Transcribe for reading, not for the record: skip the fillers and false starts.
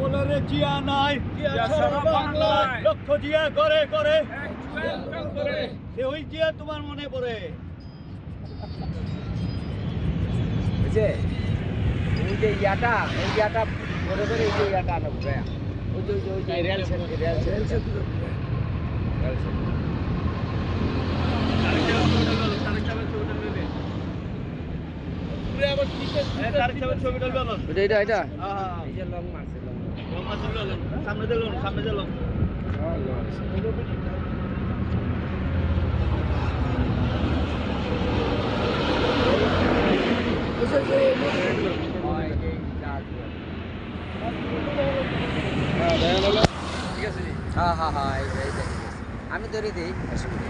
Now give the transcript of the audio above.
বলে রে জিয়া নাই বাংলায় লক্ষ জিয়া করে করে সে ওই জিয়া তোমার মনে পড়ে বুঝছে ওই যে ইয়াটা করে করে এই যে ইয়াটা আনব ওই যে রেল সেতু এটা এই যে লং মারছে সামনে দিলাম হ্যাঁ আমি ধরে দিই অসুবিধা